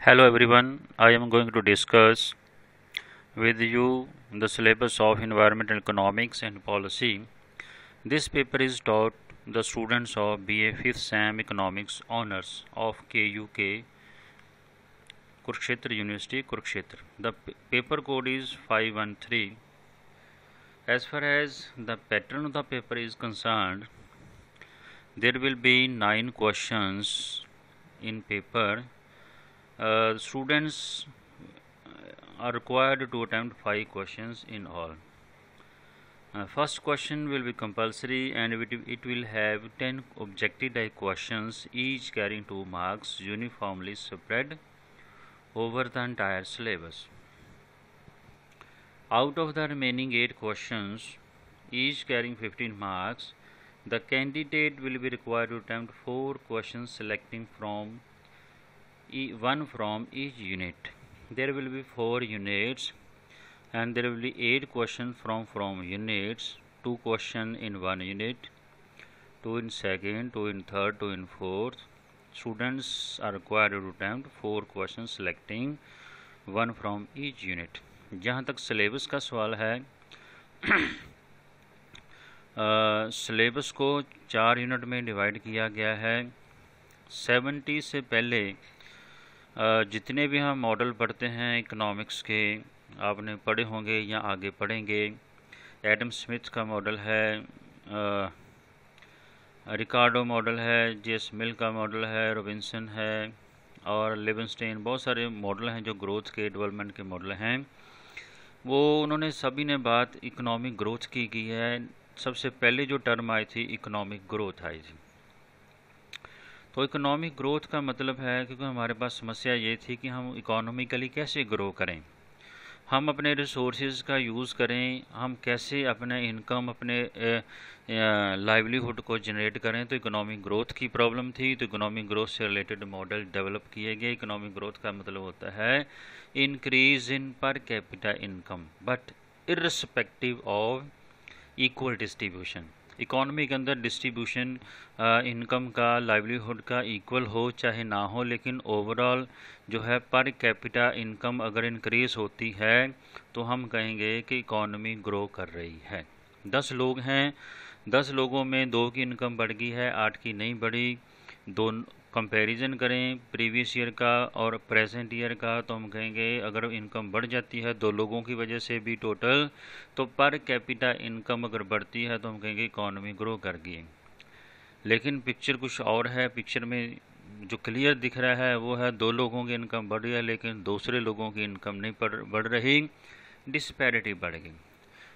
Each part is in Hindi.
Hello everyone, I am going to discuss with you the syllabus of Environmental Economics and Policy. This paper is taught the students of BA 5th SAM Economics Honours of KUK, Kurukshetra University, Kurukshetra. The paper code is 513. As far as the pattern of the paper is concerned, there will be 9 questions in paper. Students are required to attempt 5 questions in all. First question will be compulsory and it will have 10 objective type questions, each carrying 2 marks, uniformly spread over the entire syllabus. Out of the remaining 8 questions, each carrying 15 marks, the candidate will be required to attempt 4 questions selecting from one from each unit. There will be 4 units and there will be 8 questions from units, 2 questions in one unit, 2 in second, 2 in third, 2 in fourth. Students are required to attempt 4 questions selecting one from each unit. जहाँ तक सिलेबस का सवाल है, सिलेबस को 4 यूनिट में डिवाइड किया गया है। 70 से पहले जितने भी हम मॉडल पढ़ते हैं इकोनॉमिक्स के, आपने पढ़े होंगे या आगे पढ़ेंगे। एडम स्मिथ का मॉडल है, रिकार्डो मॉडल है, जेस मिल का मॉडल है, रॉबिन्सन है और लिविंगस्टीन, बहुत सारे मॉडल हैं जो ग्रोथ के, डेवलपमेंट के मॉडल हैं। वो उन्होंने सभी ने बात इकोनॉमिक ग्रोथ की है। सबसे पहले जो टर्म आई थी इकोनॉमिक ग्रोथ आई थी। तो इकोनॉमिक ग्रोथ का मतलब है, क्योंकि हमारे पास समस्या ये थी कि हम इकोनॉमिकली कैसे ग्रो करें, हम अपने रिसोर्सेज का यूज़ करें, हम कैसे अपने इनकम, अपने लाइवलीहुड को जनरेट करें। तो इकोनॉमिक ग्रोथ की प्रॉब्लम थी। तो इकोनॉमिक ग्रोथ से रिलेटेड मॉडल डेवलप किए गए। इकोनॉमिक ग्रोथ का मतलब होता है increase in per capita income but irrespective of equal distribution. Economy के अंदर डिस्ट्रीब्यूशन इनकम का, लाइवलीहुड का इक्वल हो चाहे ना हो, लेकिन ओवरऑल जो है पर कैपिटा इनकम अगर इंक्रीज होती है तो हम कहेंगे कि इकॉनमी ग्रो कर रही है। 10 लोग हैं, 10 लोगों में 2 की इनकम बढ़ गई है, 8 की नहीं बढ़ी। कंपैरिजन करें प्रीवियस ईयर का और प्रेजेंट ईयर का, तो हम कहेंगे अगर इनकम बढ़ जाती है 2 लोगों की वजह से भी टोटल, तो पर कैपिटा इनकम अगर बढ़ती है तो हम कहेंगे इकॉनमी ग्रो कर गई। लेकिन पिक्चर कुछ और है। पिक्चर में जो क्लियर दिख रहा है वो है 2 लोगों की इनकम बढ़ रही है लेकिन दूसरे लोगों की इनकम नहीं बढ़ रही, डिस्पैरिटी बढ़ गई।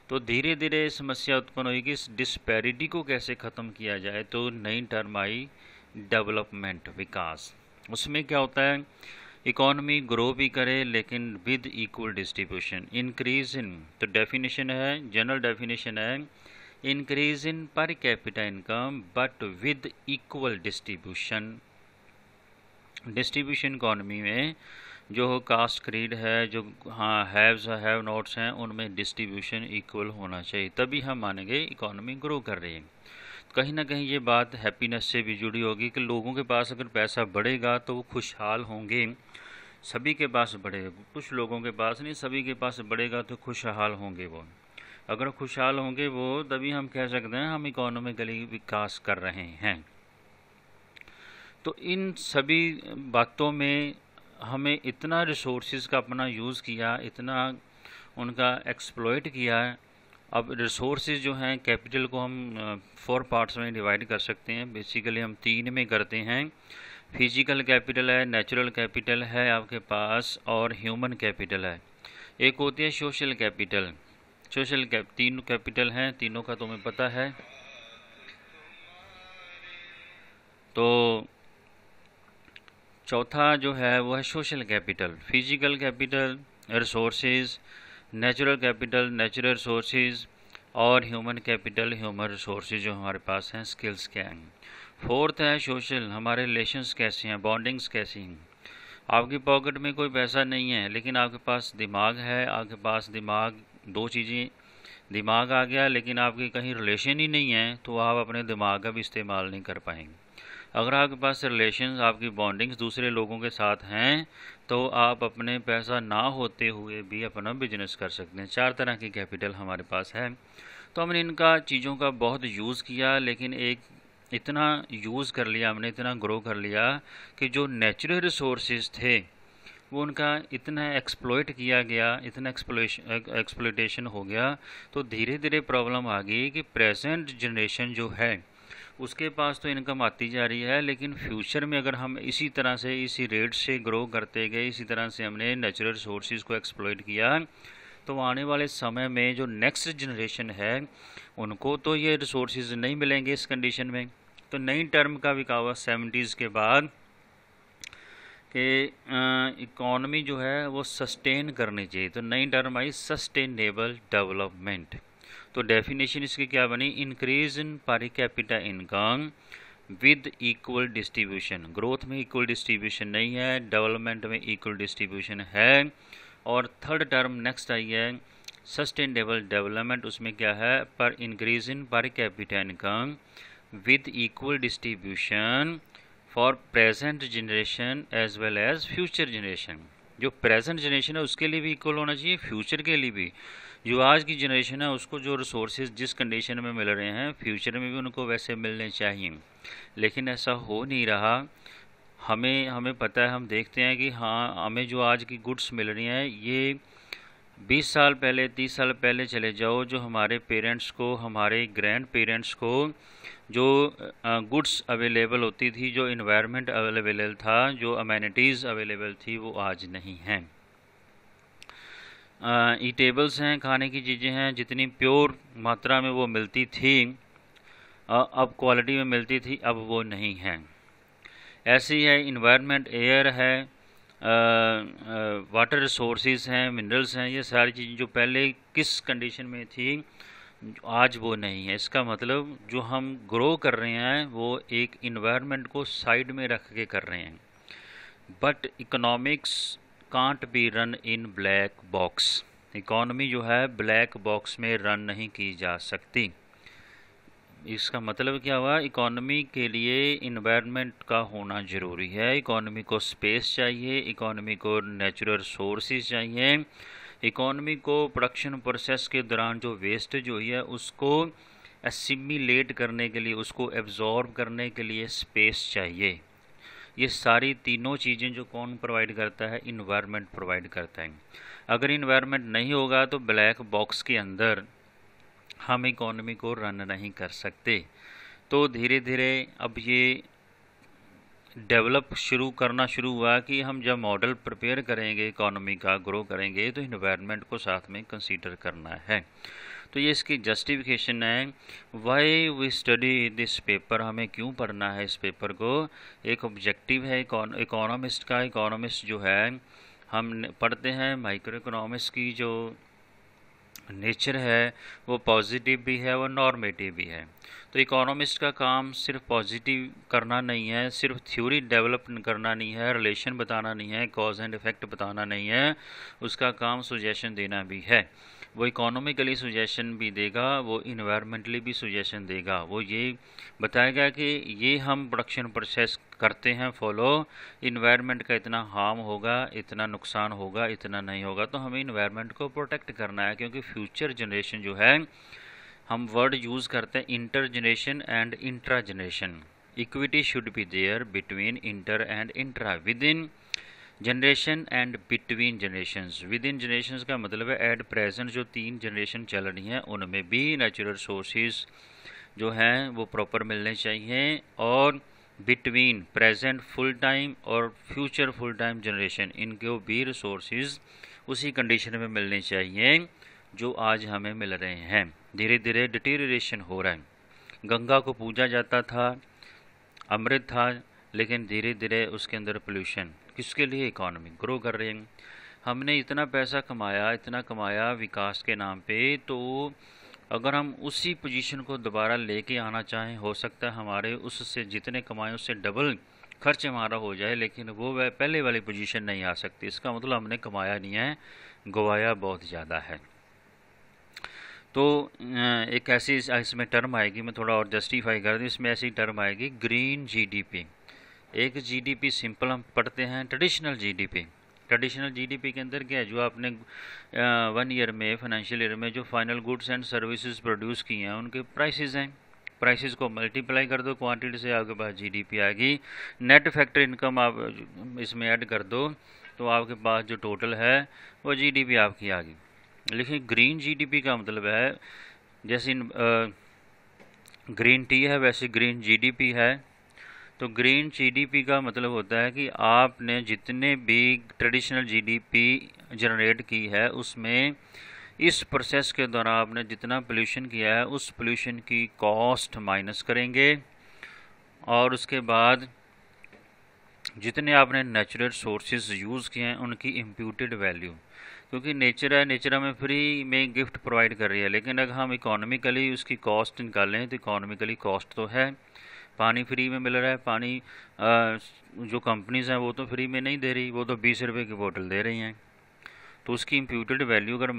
तो धीरे धीरे समस्या उत्पन्न हुई कि इस डिस्पैरिटी को कैसे ख़त्म किया जाए। तो नई टर्म आई डेवलपमेंट, विकास। उसमें क्या होता है, इकॉनमी ग्रो भी करे लेकिन with equal distribution, increase in. तो डेफिनेशन है, जनरल डेफिनेशन है, increase in per capita income but with equal distribution. Distribution economy में जो कास्ट क्रीड है, जो हैव्स हैव नॉट्स हैं, उनमें डिस्ट्रीब्यूशन इक्वल होना चाहिए, तभी हम मानेंगे इकॉनमी ग्रो कर रही है। कहीं ना कहीं ये बात हैप्पीनेस से भी जुड़ी होगी कि लोगों के पास अगर पैसा बढ़ेगा तो वो खुशहाल होंगे। सभी के पास बढ़ेगा, कुछ लोगों के पास नहीं, सभी के पास बढ़ेगा तो खुशहाल होंगे वो। अगर खुशहाल होंगे वो, तभी हम कह सकते हैं हम इकोनॉमिकली विकास कर रहे हैं। तो इन सभी बातों में हमें इतना रिसोर्सेज का अपना यूज़ किया, इतना उनका एक्सप्लॉइट किया है। अब रिसोर्सेज जो हैं, कैपिटल को हम 4 पार्ट्स में डिवाइड कर सकते हैं। बेसिकली हम 3 में करते हैं। फिजिकल कैपिटल है, नेचुरल कैपिटल है आपके पास, और ह्यूमन कैपिटल है। एक होती है सोशल कैपिटल। तीन कैपिटल हैं, तीनों का तुम्हें पता है। तो चौथा जो है वो है social capital. Physical capital resources, natural capital natural resources, और ह्यूमन कैपिटल ह्यूमन रिसोर्सेज जो हमारे पास हैं, स्किल्स क्या हैं। फोर्थ है सोशल, हमारे रिलेशंस कैसे हैं, बॉन्डिंग्स कैसी हैं। आपकी पॉकेट में कोई पैसा नहीं है लेकिन आपके पास दिमाग है, आपके पास दिमाग, 2 चीज़ें, दिमाग आ गया लेकिन आपके कहीं रिलेशन ही नहीं है तो आप अपने दिमाग का भी इस्तेमाल नहीं कर पाएंगे। अगर आपके पास रिलेशंस, आपकी बॉन्डिंग्स दूसरे लोगों के साथ हैं तो आप अपने पैसा ना होते हुए भी अपना बिजनेस कर सकते हैं। 4 तरह की कैपिटल हमारे पास है। तो हमने इनका चीज़ों का बहुत यूज़ किया, लेकिन एक इतना यूज़ कर लिया हमने, इतना ग्रो कर लिया कि जो नेचुरल रिसोर्सेज थे वो उनका इतना एक्सप्लॉइट किया गया, इतना एक्सप्लॉइटेशन हो गया, तो धीरे धीरे प्रॉब्लम आ गई कि प्रेजेंट जनरेशन जो है उसके पास तो इनकम आती जा रही है, लेकिन फ्यूचर में अगर हम इसी तरह से इसी रेट से ग्रो करते गए, इसी तरह से हमने नेचुरल रिसोर्सेज को एक्सप्लॉइट किया, तो आने वाले समय में जो नेक्स्ट जनरेशन है उनको तो ये रिसोर्सेज नहीं मिलेंगे इस कंडीशन में। तो नई टर्म का विकास 70s के बाद कि इकॉनमी जो है वो सस्टेन करनी चाहिए, तो नई टर्म आई सस्टेनेबल डेवलपमेंट। तो डेफिनेशन इसकी क्या बनी, increase in per capita income with equal distribution. Growth में इक्वल डिस्ट्रीब्यूशन नहीं है, डेवलपमेंट में इक्वल डिस्ट्रीब्यूशन है। और थर्ड टर्म नेक्स्ट आई है सस्टेनेबल डेवलपमेंट, उसमें क्या है, पर increase in per capita income with equal distribution for present generation as well as future generation. जो प्रेजेंट जनरेशन है उसके लिए भी इक्वल होना चाहिए, फ्यूचर के लिए भी। जो आज की जनरेशन है उसको जो रिसोर्सेज जिस कंडीशन में मिल रहे हैं फ्यूचर में भी उनको वैसे मिलने चाहिए, लेकिन ऐसा हो नहीं रहा। हमें पता है, हम देखते हैं कि हाँ, हमें जो आज की गुड्स मिल रही हैं ये 20 साल पहले 30 साल पहले चले जाओ, जो हमारे पेरेंट्स को, हमारे ग्रैंड पेरेंट्स को जो गुड्स अवेलेबल होती थी, जो इन्वायरमेंट अवेलेबल था, जो अमेनिटीज़ अवेलेबल थी, वो आज नहीं हैं। ईटेबल्स हैं, खाने की चीज़ें हैं, जितनी प्योर मात्रा में वो मिलती थी, अब क्वालिटी में मिलती थी, अब वो नहीं हैं। ऐसे ही है इन्वायरमेंट, एयर है, वाटर रिसोर्सेज हैं, मिनरल्स हैं, ये सारी चीज़ें जो पहले किस कंडीशन में थी आज वो नहीं है। इसका मतलब जो हम ग्रो कर रहे हैं वो एक इन्वायरमेंट को साइड में रख के कर रहे हैं। But economics can't be run in black box. Economy जो है ब्लैक बॉक्स में रन नहीं की जा सकती। इसका मतलब क्या हुआ, इकॉनमी के लिए इन्वायरमेंट का होना ज़रूरी है, इकॉनमी को स्पेस चाहिए, इकॉनमी को नेचुरल रिसोर्सेज चाहिए, इकॉनमी को प्रोडक्शन प्रोसेस के दौरान जो वेस्टेज हुई है उसको एसिमिलेट करने के लिए, उसको एब्जॉर्ब करने के लिए स्पेस चाहिए। ये सारी तीनों चीज़ें जो कौन प्रोवाइड करता है, इन्वायरमेंट प्रोवाइड करता है। अगर इन्वायरमेंट नहीं होगा तो ब्लैक बॉक्स के अंदर हम इकॉनमी को रन नहीं कर सकते। तो धीरे धीरे अब ये डेवलप करना शुरू हुआ कि हम जब मॉडल प्रिपेयर करेंगे, इकॉनमी का ग्रो करेंगे, तो इन्वायरमेंट को साथ में कंसीडर करना है। तो ये इसकी जस्टिफिकेशन है why we study this paper. हमें क्यों पढ़ना है इस पेपर को, एक ऑब्जेक्टिव है इकोनॉमिस्ट का। इकोनॉमिस्ट जो है हम पढ़ते हैं माइक्रो इकोनॉमिक्स की जो नेचर है वो पॉजिटिव भी है और नॉर्मेटिव भी है। तो इकोनॉमिस्ट का काम सिर्फ पॉजिटिव करना नहीं है, सिर्फ थ्योरी डेवलप करना नहीं है, रिलेशन बताना नहीं है, कॉज एंड इफेक्ट बताना नहीं है, उसका काम सुजेशन देना भी है। वो इकोनॉमिकली सुजेशन भी देगा, वो इन्वायरमेंटली भी सुजेशन देगा। वो ये बताएगा कि ये हम प्रोडक्शन प्रोसेस करते हैं फॉलो, इन्वायरमेंट का इतना हार्म होगा, इतना नुकसान होगा, इतना नहीं होगा। तो हमें इन्वायरमेंट को प्रोटेक्ट करना है, क्योंकि फ्यूचर जनरेशन जो है, हम वर्ड यूज़ करते हैं inter generation and intra generation. Equity should be there between inter and intra, within generation and between generations. Within generations का मतलब है एट प्रेजेंट जो 3 जनरेशन चल रही हैं उनमें भी नेचुरल रिसोर्सेज जो हैं वो प्रॉपर मिलने चाहिए, और बिटवीन प्रेजेंट फुल टाइम और फ्यूचर फुल टाइम जनरेशन, इनको भी रिसोर्सेज उसी कंडीशन में मिलने चाहिए जो आज हमें मिल रहे हैं। धीरे धीरे डिटेरियोरेशन हो रहा है। गंगा को पूजा जाता था, अमृत था, लेकिन धीरे धीरे उसके अंदर पोल्यूशन। किसके लिए, इकॉनमी ग्रो कर रहे हैं। हमने इतना पैसा कमाया, इतना कमाया विकास के नाम पे, तो अगर हम उसी पोजीशन को दोबारा लेके आना चाहें, हो सकता है हमारे उससे जितने कमाए उससे डबल खर्च हमारा हो जाए, लेकिन वो पहले वाली पोजीशन नहीं आ सकती। इसका मतलब हमने कमाया नहीं है, गवाया बहुत ज़्यादा है। तो एक ऐसी इसमें टर्म आएगी, मैं थोड़ा और जस्टिफाई कर दूँ, इसमें ऐसी टर्म आएगी ग्रीन जीडीपी। एक जीडीपी सिंपल हम पढ़ते हैं ट्रेडिशनल जीडीपी। ट्रेडिशनल जीडीपी के अंदर क्या है, जो आपने 1 ईयर में, फाइनेंशियल ईयर में जो final goods and services produce किए हैं उनके प्राइसेस हैं। प्राइसेस को मल्टीप्लाई कर दो क्वांटिटी से, आपके पास जीडीपी आएगी। नेट फैक्ट्री इनकम आप इसमें ऐड कर दो तो आपके पास जो टोटल है वो जीडीपी आपकी आ गई। लेकिन ग्रीन जीडीपी का मतलब है, जैसे ग्रीन टी है वैसे ग्रीन जीडीपी है। तो ग्रीन जीडीपी का मतलब होता है कि आपने जितने भी ट्रेडिशनल जीडीपी जनरेट की है उसमें इस प्रोसेस के दौरान आपने जितना पोल्यूशन किया है उस पोल्यूशन की कॉस्ट माइनस करेंगे, और उसके बाद जितने आपने नेचुरल सोर्सेज यूज़ किए हैं उनकी इम्प्यूटेड वैल्यू, क्योंकि नेचर है, नेचर हमें फ्री में गिफ्ट प्रोवाइड कर रही है, लेकिन अगर हम इकोनॉमिकली उसकी कॉस्ट निकालें तो इकोनॉमिकली कॉस्ट तो है। पानी फ्री में मिल रहा है, पानी जो कंपनीज़ हैं वो तो फ्री में नहीं दे रही, वो तो 20 रुपये की बोतल दे रही हैं। तो उसकी इम्प्यूटेड वैल्यू अगर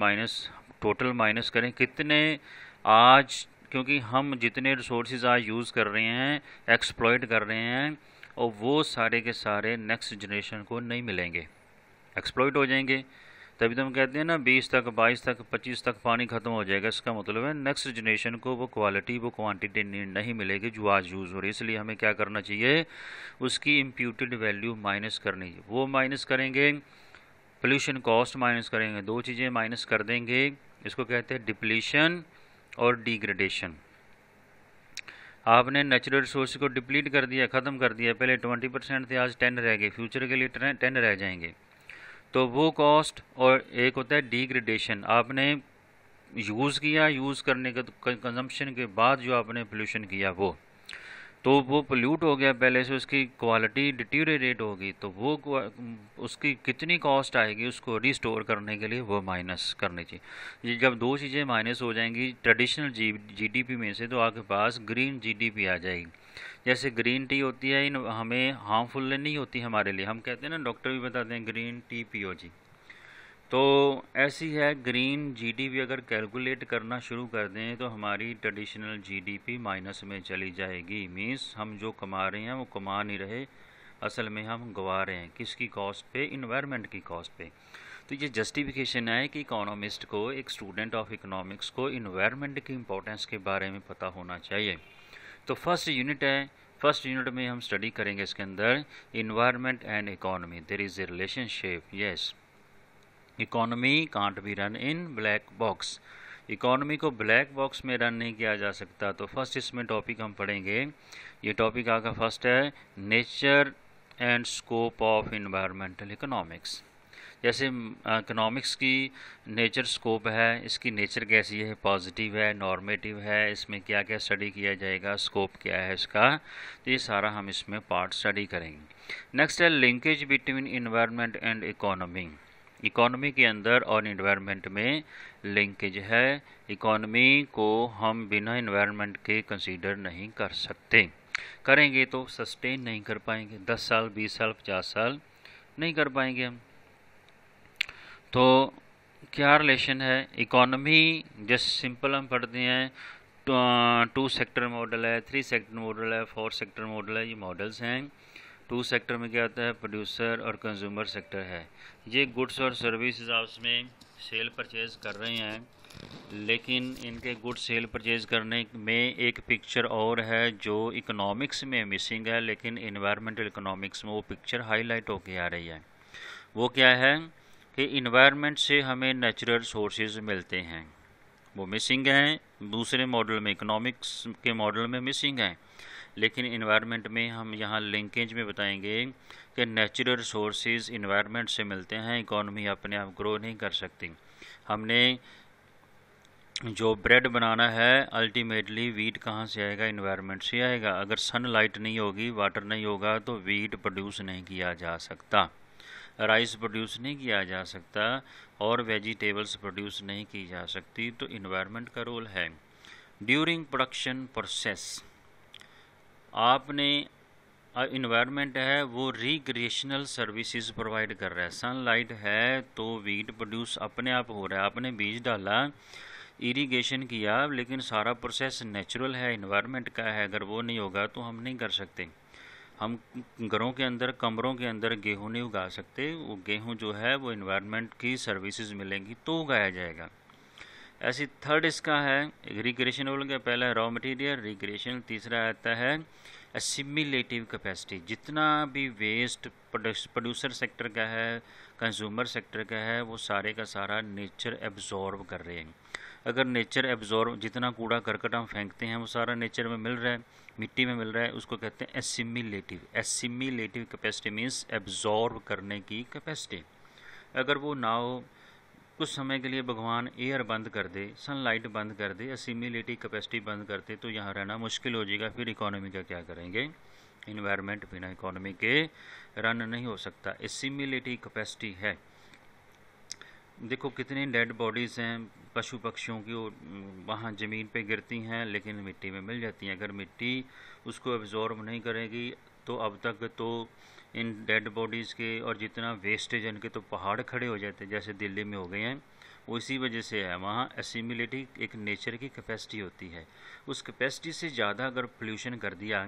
टोटल माइनस करें कितने आज, क्योंकि हम जितने रिसोर्सेज आज यूज़ कर रहे हैं, एक्सप्लॉइट कर रहे हैं, और वो सारे के सारे नेक्स्ट जनरेशन को नहीं मिलेंगे, एक्सप्लॉइट हो जाएंगे। तभी तो हम कहते हैं ना 20 तक, 22 तक, 25 तक पानी ख़त्म हो जाएगा। इसका मतलब है नेक्स्ट जनरेशन को वो क्वालिटी, वो क्वांटिटी नहीं मिलेगी जो आज यूज़ हो रही है। इसलिए हमें क्या करना चाहिए, उसकी इम्प्यूटेड वैल्यू माइनस करनी चाहिए। वो माइनस करेंगे, पोल्यूशन कॉस्ट माइनस करेंगे, दो चीज़ें माइनस कर देंगे। इसको कहते हैं डिप्लीशन और डिग्रेडेशन। आपने नेचुरल रिसोर्स को डिप्लीट कर दिया, ख़त्म कर दिया, पहले 20% थे आज 10 रह गए, फ्यूचर के लिए 10 रह जाएंगे, तो वो कॉस्ट। और एक होता है डिग्रेडेशन, आपने यूज़ किया, यूज़ करने के कंजम्पशन के बाद जो आपने पोल्यूशन किया वो पोल्यूट हो गया, पहले से उसकी क्वालिटी डिटीरियरेट होगी, तो वो उसकी कितनी कॉस्ट आएगी उसको रिस्टोर करने के लिए, वो माइनस करनी चाहिए। ये जब दो चीज़ें माइनस हो जाएंगी ट्रेडिशनल जीडीपी में से, तो आपके पास ग्रीन जीडीपी आ जाएगी। जैसे ग्रीन टी होती है, हमें हार्मफुल नहीं होती हमारे लिए, हम कहते हैं ना, डॉक्टर भी बताते हैं ग्रीन टी पियो जी। तो ऐसी है ग्रीन जीडीपी, अगर कैलकुलेट करना शुरू कर दें तो हमारी ट्रेडिशनल जीडीपी माइनस में चली जाएगी। मींस हम जो कमा रहे हैं वो कमा नहीं रहे, असल में हम गंवा रहे हैं। किसकी कॉस्ट पे? इन्वायरमेंट की कॉस्ट पे। तो ये जस्टिफिकेशन है कि इकोनॉमिस्ट को, एक स्टूडेंट ऑफ इकोनॉमिक्स को इन्वायरमेंट की इंपॉर्टेंस के बारे में पता होना चाहिए। तो फर्स्ट यूनिट है, फर्स्ट यूनिट में हम स्टडी करेंगे इसके अंदर environment and economy, there is a relationship. Yes, economy can't be run in black box. Economy को ब्लैक बॉक्स में रन नहीं किया जा सकता। तो फर्स्ट इसमें टॉपिक हम पढ़ेंगे, ये टॉपिक आपका फर्स्ट है, nature and scope of environmental economics. जैसे इकोनॉमिक्स की नेचर स्कोप है, इसकी नेचर कैसी है, पॉजिटिव है, नॉर्मेटिव है, इसमें क्या क्या स्टडी किया जाएगा, स्कोप क्या है इसका, तो ये सारा हम इसमें पार्ट स्टडी करेंगे। नेक्स्ट है linkage between environment and economy. Economy के अंदर और इन्वायरमेंट में लिंकेज है। इकोनॉमी को हम बिना इन्वायरमेंट के कंसीडर नहीं कर सकते, करेंगे तो सस्टेन नहीं कर पाएंगे, 10 साल, 20 साल, 50 साल नहीं कर पाएंगे हम। तो क्या रिलेशन है इकोनॉमी, जस्ट सिंपल हम पढ़ते हैं, 2 सेक्टर मॉडल है, 3 सेक्टर मॉडल है, 4 सेक्टर मॉडल है, ये मॉडल्स हैं। 2 सेक्टर में क्या होता है, प्रोड्यूसर और कंज्यूमर सेक्टर है। ये गुड्स और सर्विसेज आपस में सेल परचेज़ कर रहे हैं, लेकिन इनके गुड्स सेल परचेज़ करने में एक पिक्चर और है जो इकोनॉमिक्स में मिसिंग है, लेकिन इन्वायरमेंटल इकोनॉमिक्स में वो पिक्चर हाईलाइट होके आ रही है। वो क्या है कि इन्वायरमेंट से हमें नेचुरल सोर्सेज मिलते हैं, वो मिसिंग हैं। दूसरे मॉडल में, इकोनॉमिक्स के मॉडल में मिसिंग हैं, लेकिन इन्वायरमेंट में हम यहाँ लिंकेज में बताएंगे कि नेचुरल रिसोर्सेज इन्वायरमेंट से मिलते हैं, इकोनॉमी अपने आप ग्रो नहीं कर सकती। हमने जो ब्रेड बनाना है, अल्टीमेटली वीट कहाँ से आएगा, इन्वायरमेंट से आएगा। अगर सनलाइट नहीं होगी, वाटर नहीं होगा, तो वीट प्रोड्यूस नहीं किया जा सकता, राइस प्रोड्यूस नहीं किया जा सकता, और वेजिटेबल्स प्रोड्यूस नहीं की जा सकती। तो इन्वायरमेंट का रोल है। ड्यूरिंग प्रोडक्शन प्रोसेस आपने इन्वायरमेंट है वो रिक्रिएशनल सर्विसेज प्रोवाइड कर रहा है। सनलाइट है तो वीट प्रोड्यूस अपने आप हो रहा है, आपने बीज डाला, इरिगेशन किया, लेकिन सारा प्रोसेस नेचुरल है, इन्वायरमेंट का है, अगर वो नहीं होगा तो हम नहीं कर सकते। हम घरों के अंदर, कमरों के अंदर गेहूँ नहीं उगा सकते, वो गेहूँ जो है वो इन्वायरमेंट की सर्विसेज मिलेंगी तो उगाया जाएगा। ऐसी थर्ड इसका है, रिक्रिएशन बोल गया, पहला है रॉ मटेरियल रिक्रिएशन, तीसरा आता है असिमिलेटिव कैपेसिटी। जितना भी वेस्ट प्रोड्यूसर सेक्टर का है, कंज्यूमर सेक्टर का है, वो सारे का सारा नेचर एब्जॉर्ब कर रहे हैं। अगर नेचर एब्जॉर्ब, जितना कूड़ा करकट हम फेंकते हैं वो सारा नेचर में मिल रहा है, मिट्टी में मिल रहा है, उसको कहते हैं assimilative. Assimilative capacity means absorb करने की कैपेसिटी। अगर वो ना हो, कुछ समय के लिए भगवान एयर बंद कर दे, सनलाइट बंद कर दे, असिमिलेटिव कैपेसिटी बंद कर दे, तो यहाँ रहना मुश्किल हो जाएगा। फिर इकोनॉमी का क्या करेंगे? इन्वायरमेंट बिना इकोनॉमी के रन नहीं हो सकता। असिमिलेटिव कैपेसिटी है। देखो कितनी डेड बॉडीज़ हैं पशु पक्षियों की, वहाँ ज़मीन पे गिरती हैं लेकिन मिट्टी में मिल जाती हैं। अगर मिट्टी उसको एब्जॉर्ब नहीं करेगी तो अब तक तो इन डेड बॉडीज़ के और जितना वेस्टेज इनके तो पहाड़ खड़े हो जाते हैं, जैसे दिल्ली में हो गए हैं। वो इसी वजह से है, वहाँ असिमिलेटिव एक नेचर की कैपेसिटी होती है। उस कैपेसिटी से ज़्यादा अगर पोल्यूशन कर दिया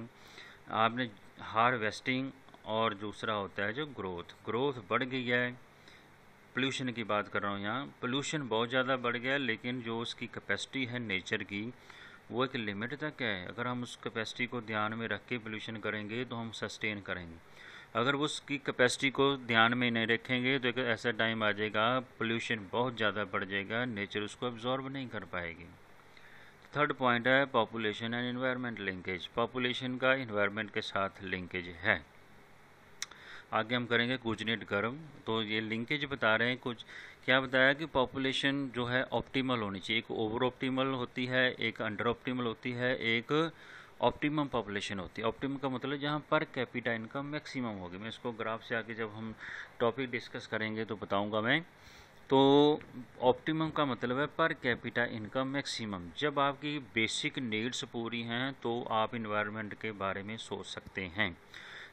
आपने, हार्वेस्टिंग, और दूसरा होता है जो ग्रोथ बढ़ गई है। पोल्यूशन की बात कर रहा हूँ यहाँ, पोल्यूशन बहुत ज़्यादा बढ़ गया, लेकिन जो उसकी कैपेसिटी है नेचर की, वो एक लिमिट तक है। अगर हम उस कैपेसिटी को ध्यान में रख के पोल्यूशन करेंगे तो हम सस्टेन करेंगे। अगर वो उसकी कैपेसिटी को ध्यान में नहीं रखेंगे तो एक ऐसा टाइम आ जाएगा पोल्यूशन बहुत ज़्यादा बढ़ जाएगा, नेचर उसको एब्जॉर्ब नहीं कर पाएगी। थर्ड पॉइंट है population and environment linkage. Population का एनवायरनमेंट के साथ लिंकेज है। आगे हम करेंगे कुजनेट कर्व। तो ये लिंकेज बता रहे हैं कुछ, क्या बताया कि पॉपुलेशन जो है ऑप्टिमल होनी चाहिए। एक ओवर ऑप्टिमल होती है, एक अंडर ऑप्टिमल होती है, एक ऑप्टिमम पॉपुलेशन होती है। ऑप्टिमम का मतलब जहाँ पर कैपिटा इनकम मैक्सिमम होगी। मैं इसको ग्राफ से आगे जब हम टॉपिक डिस्कस करेंगे तो बताऊंगा मैं। तो ऑप्टिमम का मतलब है पर कैपिटा इनकम मैक्सिमम। जब आपकी बेसिक नीड्स पूरी हैं तो आप इन्वायरमेंट के बारे में सोच सकते हैं।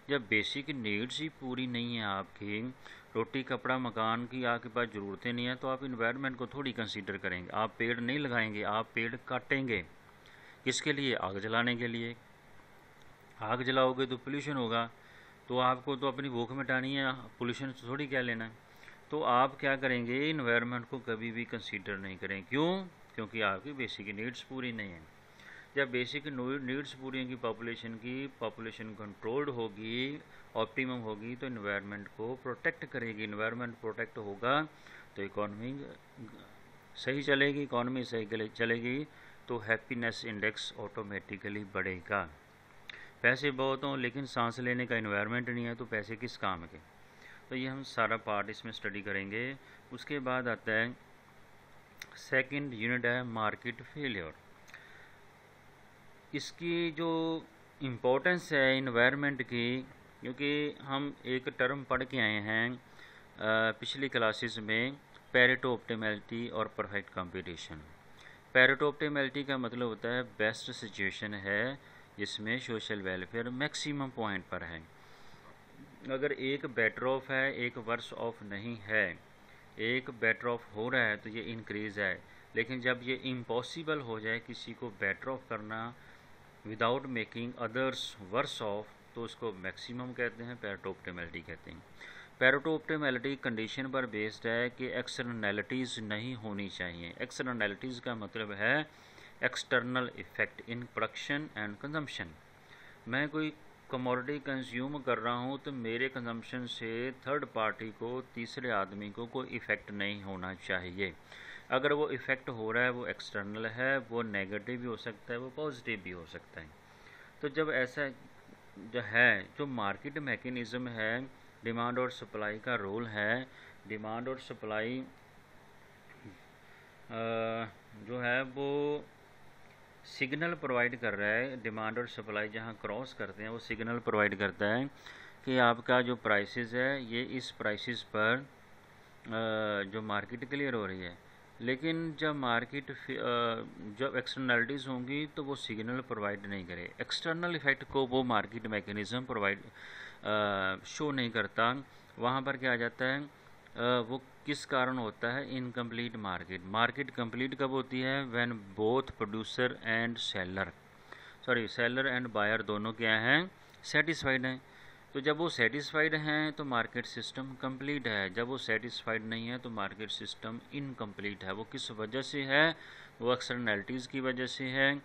जब बेसिक नीड्स ही पूरी नहीं है आपकी, रोटी कपड़ा मकान की आपके पास ज़रूरतें नहीं है, तो आप इन्वायरमेंट को थोड़ी कंसीडर करेंगे। आप पेड़ नहीं लगाएंगे, आप पेड़ काटेंगे। किसके लिए? आग जलाने के लिए। आग जलाओगे तो पोल्यूशन होगा, तो आपको तो अपनी भूख मिटानी है, पोल्यूशन से थोड़ी क्या लेना है। तो आप क्या करेंगे? इन्वायरमेंट को कभी भी कंसीडर नहीं करें। क्यों? क्योंकि आपकी बेसिक नीड्स पूरी नहीं है। जब बेसिक नीड्स पूरी होंगी पॉपुलेशन की, पॉपुलेशन कंट्रोल्ड होगी, ऑप्टिमम होगी, तो इन्वायरमेंट को प्रोटेक्ट करेगी। इन्वायरमेंट प्रोटेक्ट होगा तो इकोनॉमी सही चलेगी। इकोनॉमी सही चलेगी तो हैप्पीनेस इंडेक्स ऑटोमेटिकली बढ़ेगा। पैसे बहुत हों लेकिन सांस लेने का इन्वायरमेंट नहीं है तो पैसे किस काम के? तो ये हम सारा पार्ट इसमें स्टडी करेंगे। उसके बाद आता है सेकंड यूनिट है मार्केट फेलियर। इसकी जो इम्पोर्टेंस है इन्वायरमेंट की, क्योंकि हम एक टर्म पढ़ के आए हैं पिछली क्लासेस में, पेरेटो ऑप्टिमैलिटी और परफेक्ट कंपटीशन। पेरेटो ऑप्टिमैलिटी का मतलब होता है बेस्ट सिचुएशन है जिसमें सोशल वेलफेयर मैक्सिमम पॉइंट पर है। अगर एक बेटर ऑफ है, एक वर्स ऑफ नहीं है, एक बेटर ऑफ हो रहा है तो ये इंक्रीज़ है। लेकिन जब ये इम्पॉसिबल हो जाए किसी को बेटर ऑफ करना without making others worse off, तो उसको मैक्सिमम कहते हैं, पेरेटो ऑप्टिमैलिटी कहते हैं। पेरेटो ऑप्टिमैलिटी कंडीशन पर बेस्ड है कि एक्सटर्नैलिटीज़ नहीं होनी चाहिए। एक्सटर्नैलिटीज़ का मतलब है external effect in production and consumption. मैं कोई कमोडिटी कंज्यूम कर रहा हूँ तो मेरे कंजम्पशन से थर्ड पार्टी को, तीसरे आदमी को कोई इफ़ेक्ट नहीं होना चाहिए। अगर वो इफ़ेक्ट हो रहा है वो एक्सटर्नल है, वो नेगेटिव भी हो सकता है, वो पॉजिटिव भी हो सकता है। तो जब ऐसा जो है, जो मार्केट मैकेनिज़्म है, डिमांड और सप्लाई का रोल है। डिमांड और सप्लाई जो है वो सिग्नल प्रोवाइड कर रहा है। डिमांड और सप्लाई जहाँ क्रॉस करते हैं वो सिग्नल प्रोवाइड करता है कि आपका जो प्राइसेस है ये इस प्राइसेस पर जो मार्केट क्लियर हो रही है। लेकिन जब मार्केट जब एक्सटर्नलिटीज़ होंगी तो वो सिग्नल प्रोवाइड नहीं करे। एक्सटर्नल इफेक्ट को वो मार्केट मैकेनिज़्म प्रोवाइड शो नहीं करता। वहाँ पर क्या आ जाता है, वो किस कारण होता है? Incomplete market. मार्केट कंप्लीट कब होती है? When both producer and seller and buyer दोनों क्या हैं? सेटिस्फाइड हैं। तो जब वो सेटिस्फाइड हैं तो मार्केट सिस्टम कंप्लीट है, जब वो सेटिस्फाइड नहीं है तो मार्केट सिस्टम इनकम्प्लीट है। वो किस वजह से है? वो एक्सटर्नैलिटीज़ की वजह से है,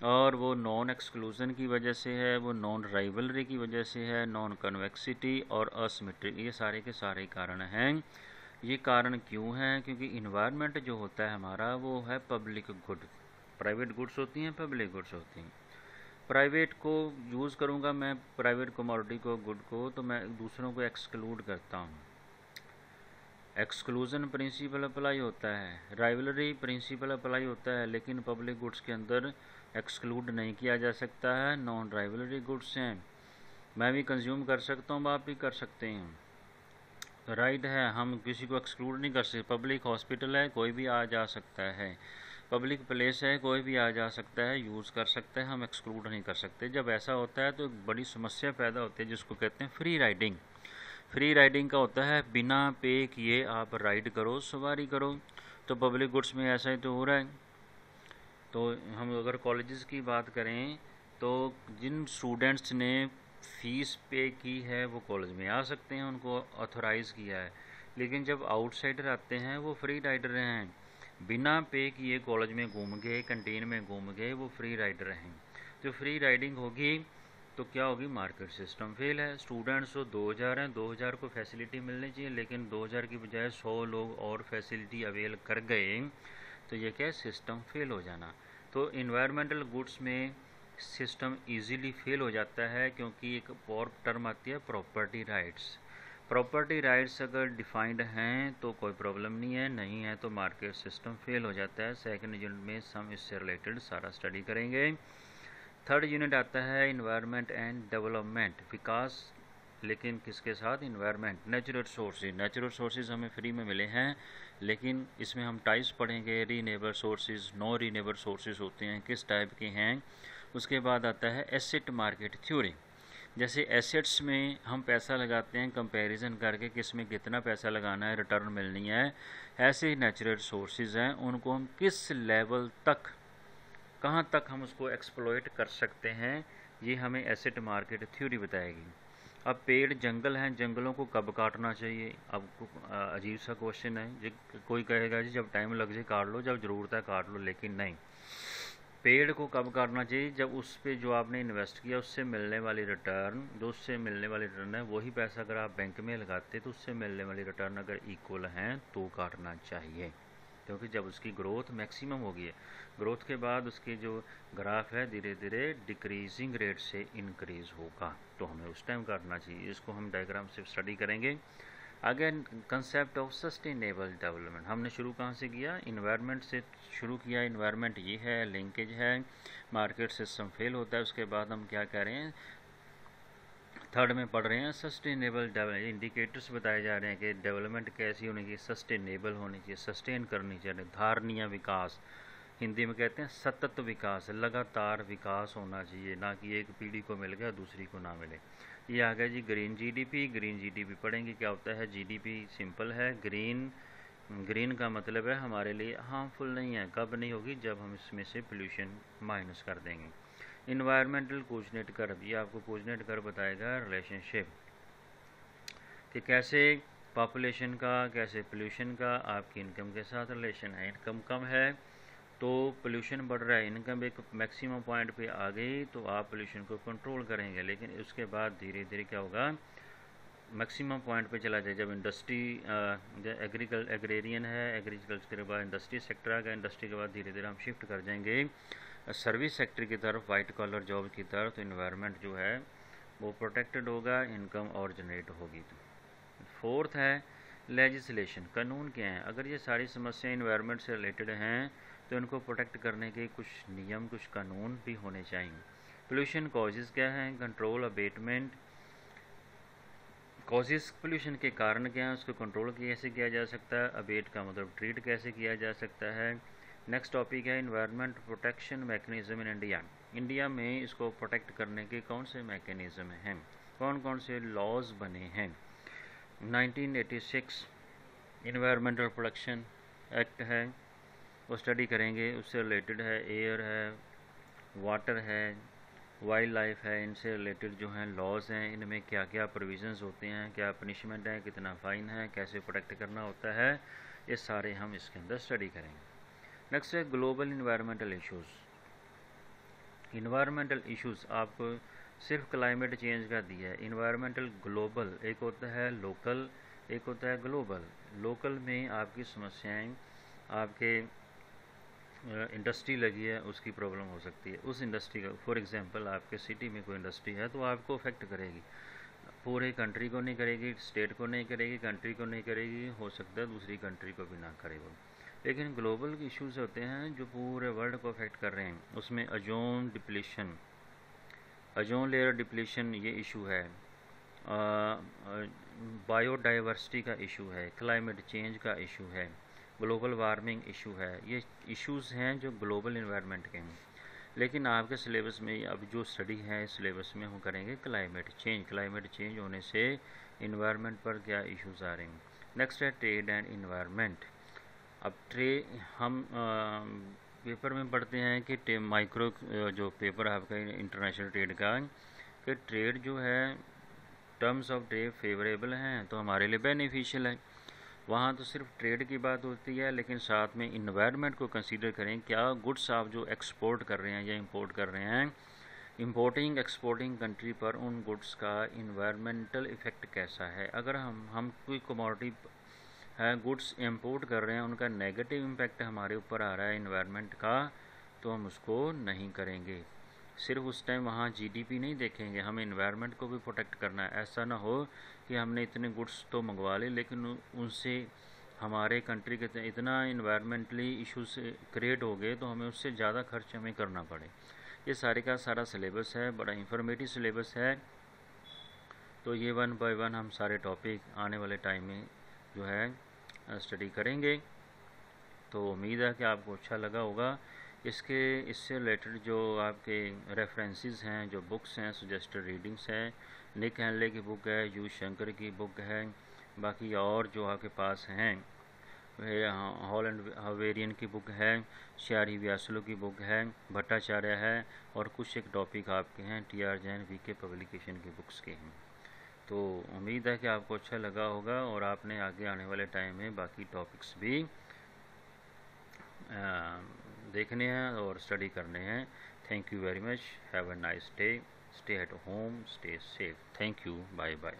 और वो नॉन एक्सक्लूजन की वजह से है, वो नॉन राइवलरी की वजह से है, नॉन कन्वेक्सिटी और असिमेट्रिक, ये सारे के सारे कारण हैं। ये कारण क्यों हैं? क्योंकि इन्वायरमेंट जो होता है हमारा वो है पब्लिक गुड। प्राइवेट गुड्स होती हैं, पब्लिक गुड्स होती हैं। प्राइवेट को यूज़ करूँगा मैं, प्राइवेट कमोडिटी को, गुड को, तो मैं दूसरों को एक्सक्लूड करता हूँ। एक्सक्लूजन प्रिंसिपल अप्लाई होता है, राइवलरी प्रिंसिपल अप्लाई होता है, लेकिन पब्लिक गुड्स के अंदर एक्सक्लूड नहीं किया जा सकता है। नॉन राइवलरी गुड्स हैं, मैं भी कंज्यूम कर सकता हूँ, आप भी कर सकते हैं। राइट है, हम किसी को एक्सक्लूड नहीं कर सकते। पब्लिक हॉस्पिटल है, कोई भी आ जा सकता है। पब्लिक प्लेस है, कोई भी आ जा सकता है, यूज़ कर सकता है, हम एक्सक्लूड नहीं कर सकते। जब ऐसा होता है तो एक बड़ी समस्या पैदा होती है जिसको कहते हैं फ्री राइडिंग। फ्री राइडिंग का होता है बिना पे किए आप राइड करो, सवारी करो। तो पब्लिक गुड्स में ऐसा ही तो हो रहा है। तो हम अगर कॉलेजेस की बात करें तो जिन स्टूडेंट्स ने फ़ीस पे की है वो कॉलेज में आ सकते हैं, उनको ऑथोराइज़ किया है। लेकिन जब आउटसाइडर आते हैं वो फ्री राइडर हैं, बिना पे किए कॉलेज में घूम गए, कैंटीन में घूम गए, वो फ्री राइडर हैं। जो फ्री राइडिंग होगी तो क्या होगी? मार्केट सिस्टम फेल है। स्टूडेंट्स तो 2000 हैं, 2000 को फैसिलिटी मिलनी चाहिए, लेकिन 2000 की बजाय 100 लोग और फैसिलिटी अवेल कर गए, तो ये क्या है? सिस्टम फेल हो जाना। तो इन्वायरमेंटल गुड्स में सिस्टम इजीली फेल हो जाता है, क्योंकि एक और टर्म आती है प्रॉपर्टी राइट्स। प्रॉपर्टी राइट्स अगर डिफाइंड हैं तो कोई प्रॉब्लम नहीं है, नहीं है तो मार्केट सिस्टम फेल हो जाता है। सेकंड यूनिट में हम इससे रिलेटेड सारा स्टडी करेंगे। थर्ड यूनिट आता है इन्वायरमेंट एंड डेवलपमेंट, विकास, लेकिन किसके साथ? Environment. Natural sources, natural sources हमें फ्री में मिले हैं, लेकिन इसमें हम टाइप्स पढ़ेंगे। Renewable sources, no renewable sources होते हैं, किस टाइप के हैं। उसके बाद आता है एसेट मार्केट थ्योरी। जैसे एसेट्स में हम पैसा लगाते हैं कंपैरिजन करके, किस में कितना पैसा लगाना है, रिटर्न मिलनी है। ऐसे ही नेचुरल सोर्सेज हैं, उनको हम किस लेवल तक, कहाँ तक हम उसको एक्सप्लॉइट कर सकते हैं, ये हमें एसेट मार्केट थ्योरी बताएगी। अब पेड़ जंगल हैं, जंगलों को कब काटना चाहिए? अब अजीब सा क्वेश्चन है जी। कोई कहेगा जी जब टाइम लग जाए काट लो, जब ज़रूरत है काट लो, लेकिन नहीं। पेड़ को कब काटना चाहिए? जब उस पर जो आपने इन्वेस्ट किया उससे मिलने वाली रिटर्न, जो उससे मिलने वाली रिटर्न है, वही पैसा अगर आप बैंक में लगाते तो उससे मिलने वाली रिटर्न अगर इक्वल हैं तो काटना चाहिए, क्योंकि जब उसकी ग्रोथ मैक्सिमम होगी है, ग्रोथ के बाद उसकी जो ग्राफ है धीरे धीरे डिक्रीजिंग रेट से इंक्रीज़ होगा, तो हमें उस टाइम काटना चाहिए। इसको हम डायग्राम से स्टडी करेंगे। Again concept of sustainable development, हमने शुरू कहाँ से किया? इन्वायरमेंट से शुरू किया। इन्वायरमेंट ये है, लिंकेज है, मार्केट सिस्टम फेल होता है। उसके बाद हम क्या कह रहे हैं? थर्ड में पढ़ रहे हैं सस्टेनेबल डेवलपमेंट। इंडिकेटर्स बताए जा रहे हैं कि डेवलपमेंट कैसी होनी चाहिए? सस्टेनेबल होनी चाहिए, सस्टेन करनी चाहिए, धारणीय विकास, हिंदी में कहते हैं सतत विकास, लगातार विकास होना चाहिए, ना कि एक पीढ़ी को मिल गया दूसरी को ना मिले। ये आ गया जी ग्रीन जीडीपी। ग्रीन जीडीपी पढ़ेंगे क्या होता है। जीडीपी सिंपल है, ग्रीन, ग्रीन का मतलब है हमारे लिए हार्मफुल नहीं है। कब नहीं होगी? जब हम इसमें से पोल्यूशन माइनस कर देंगे। इन्वायरमेंटल कोऑर्डिनेट कर्व, ये आपको कोऑर्डिनेट कर्व बताएगा रिलेशनशिप कि कैसे पॉपुलेशन का, कैसे पोल्यूशन का आपकी इनकम के साथ रिलेशन है। इनकम कम है तो पोल्यूशन बढ़ रहा है, इनकम एक मैक्सिमम पॉइंट पे आ गई तो आप पोल्यूशन को कंट्रोल करेंगे, लेकिन उसके बाद धीरे धीरे क्या होगा? मैक्सिमम पॉइंट पे चला जाए। जब इंडस्ट्री, एग्रेरियन है, एग्रीकल्चर के बाद इंडस्ट्री सेक्टर आ गया, इंडस्ट्री के बाद धीरे धीरे हम शिफ्ट कर जाएंगे सर्विस सेक्टर की तरफ, वाइट कॉलर जॉब की तरफ। तो इन्वायरमेंट जो है वो प्रोटेक्टेड होगा, इनकम और जनरेट होगी। फोर्थ है लेजिस्लेशन, कानून क्या हैं? अगर ये सारी समस्याएं इन्वायरमेंट से रिलेटेड हैं तो इनको प्रोटेक्ट करने के कुछ नियम, कुछ कानून भी होने चाहिए। पोल्यूशन कॉजेज़ क्या हैं? Control, abetment. कॉजेज़ पोल्यूशन के कारण क्या है, उसको कंट्रोल कैसे किया जा सकता है, अबेट का मतलब ट्रीट कैसे किया जा सकता है। नेक्स्ट टॉपिक है environment protection mechanism in India. India में इसको प्रोटेक्ट करने के कौन से मैकेनिज़्म हैं, कौन कौन से लॉज बने हैं। 1986 इन्वायरमेंटल प्रोटेक्शन एक्ट है, वो स्टडी करेंगे। उससे रिलेटेड है एयर है, वाटर है, वाइल्ड लाइफ है, इनसे रिलेटेड जो हैं लॉज हैं, इनमें क्या क्या प्रोविज़न्स होते हैं, क्या पनिशमेंट है, कितना फ़ाइन है, कैसे प्रोटेक्ट करना होता है, ये सारे हम इसके अंदर स्टडी करेंगे। नेक्स्ट है global environmental issues. Environmental issues आप सिर्फ क्लाइमेट चेंज का दिया है। इन्वायरमेंटल ग्लोबल, एक होता है लोकल, एक होता है ग्लोबल। लोकल में आपकी समस्याएं, आपके इंडस्ट्री लगी है उसकी प्रॉब्लम हो सकती है, उस इंडस्ट्री का, फॉर एग्जांपल आपके सिटी में कोई इंडस्ट्री है तो आपको अफेक्ट करेगी, पूरे कंट्री को नहीं करेगी, स्टेट को नहीं करेगी, कंट्री को नहीं करेगी, हो सकता है दूसरी कंट्री को भी ना करे वो। लेकिन ग्लोबल इश्यूज़ होते हैं जो पूरे वर्ल्ड को अफेक्ट कर रहे हैं। उसमें ozone depletion, ozone layer depletion ये इशू है, बायोडाइवर्सिटी का इशू है, क्लाइमेट चेंज का इशू है, ग्लोबल वार्मिंग इशू है। ये इश्यूज़ हैं जो ग्लोबल इन्वायरमेंट के हैं। लेकिन आपके सिलेबस में अब जो स्टडी है सिलेबस में हम करेंगे क्लाइमेट चेंज, क्लाइमेट चेंज होने से इन्वायरमेंट पर क्या इश्यूज़ आ रहे हैं। नेक्स्ट है ट्रेड एंड इन्वायरमेंट। अब हम पेपर में पढ़ते हैं कि माइक्रो जो पेपर आपका इंटरनेशनल ट्रेड का, कि ट्रेड जो है टर्म्स ऑफ ट्रेड फेवरेबल हैं तो हमारे लिए बेनिफिशियल है। वहाँ तो सिर्फ ट्रेड की बात होती है, लेकिन साथ में इन्वायरमेंट को कंसीडर करें। क्या गुड्स आप जो एक्सपोर्ट कर रहे हैं या इंपोर्ट कर रहे हैं, इंपोर्टिंग एक्सपोर्टिंग कंट्री पर उन गुड्स का इन्वायरमेंटल इफ़ेक्ट कैसा है। अगर हम कोई कमोडिटी है, गुड्स इंपोर्ट कर रहे हैं, उनका नेगेटिव इम्पैक्ट हमारे ऊपर आ रहा है इन्वायरमेंट का, तो हम उसको नहीं करेंगे। सिर्फ उस टाइम वहाँ जीडीपी नहीं देखेंगे, हमें इन्वायरमेंट को भी प्रोटेक्ट करना है। ऐसा ना हो कि हमने इतने गुड्स तो मंगवा ले लेकिन उनसे हमारे कंट्री के इतना इन्वायरमेंटली इश्यूज क्रिएट हो गए तो हमें उससे ज़्यादा खर्च हमें करना पड़े। ये सारे का सारा सिलेबस है, बड़ा इंफॉर्मेटिव सिलेबस है। तो ये 1 बाय 1 हम सारे टॉपिक आने वाले टाइम में जो है स्टडी करेंगे। तो उम्मीद है कि आपको अच्छा लगा होगा। इससे रिलेटेड जो आपके रेफरेंसेस हैं, जो बुक्स हैं, सजेस्टेड रीडिंग्स हैं, निक हैनले की बुक है, यू शंकर की बुक है, बाकी और जो आपके पास हैं हॉलैंड हवेरियन की बुक है, श्यारी व्यासलो की बुक है, भट्टाचार्य है, और कुछ एक टॉपिक आपके हैं TR जैन VK पब्लिकेशन की बुक्स के हैं। तो उम्मीद है कि आपको अच्छा लगा होगा और आपने आगे आने वाले टाइम में बाकी टॉपिक्स भी देखने हैं और स्टडी करने हैं। Thank you very much, have a nice day, stay at home, stay safe. Thank you, bye bye.